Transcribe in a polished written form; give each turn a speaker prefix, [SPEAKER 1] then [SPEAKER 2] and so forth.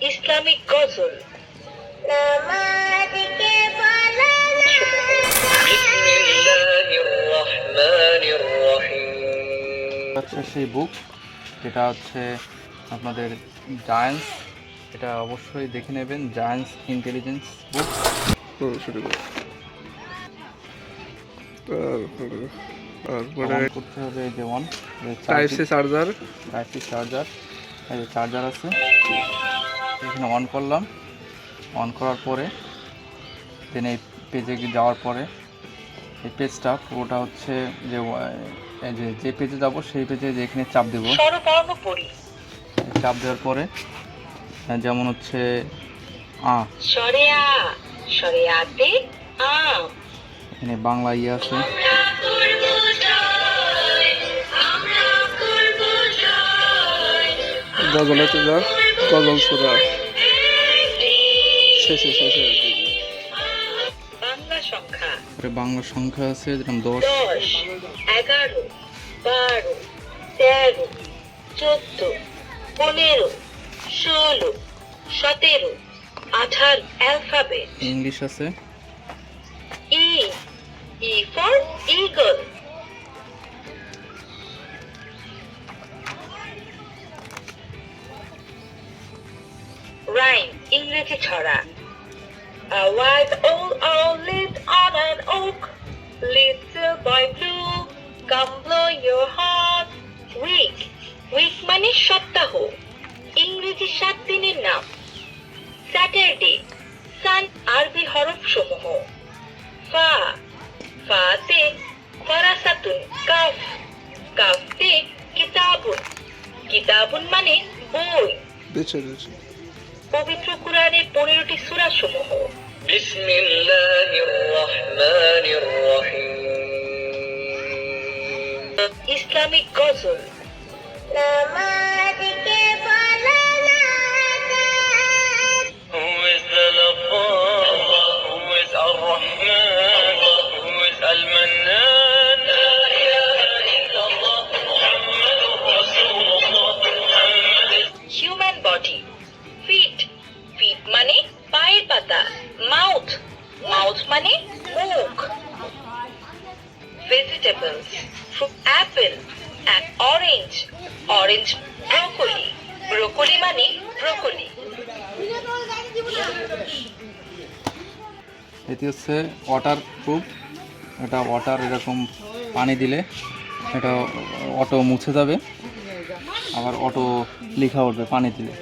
[SPEAKER 1] Islamic গজল।
[SPEAKER 2] হচ্ছে সেই বুক যেটা হচ্ছে আপনাদের জায়ান্টস, এটা অবশ্যই দেখে নেবেন, জায়ান্টস ইন্টেলিজেন্স বুক। তারপরে করতে হবে যে
[SPEAKER 3] টাইপ সি চার্জার,
[SPEAKER 2] এই যে চার্জার আছে, এখানে অন করলাম। অন করার পরে দেন এই পেজে যাওয়ার পরে এই পেজটা পুরোটা হচ্ছে যে যে পেজে যাব সেই পেজে যে এখানে চাপ দেবো। চাপ দেওয়ার পরে যেমন হচ্ছে এখানে বাংলা আছে,
[SPEAKER 3] গজল সূরা শেষে
[SPEAKER 2] বাংলা সংখ্যা আছে, যেরকম 10,
[SPEAKER 1] 11, 12, 13, 14, 15, 16, 17, 18 অ্যালফাবেট।
[SPEAKER 2] ইংলিশ আছে,
[SPEAKER 1] E for eagle. Rhyme ইংরেজি ছড়া। A white owl owl lived on an oak. Little boy blue, come blow your heart. Week মানে সপ্তাহ, ইংরেজি 7 দিনের নাম। স্যাটারডে সান আরবি হরফ সমূহ। ফাতে ফারাসাতুন কাফ, কাফতে কিতাবুন মানে বই। পবিত্র কুরআনের 15টি সূরা সমূহ। বিসমিল্লাহির রহমানির রহিম। ইসলামিক গজল। Human body. ফিট মানে পায়ের পাতা। মাউথ মানে মুখ। Vegetables, apple and orange broccoli মানে ব্রোকলি।
[SPEAKER 2] এটি হচ্ছে ওয়াটার প্রুফ, এটা ওয়াটার এরকম পানি দিলে এটা অটো মুছে যাবে, আবার অটো লেখা উঠবে পানি দিলে।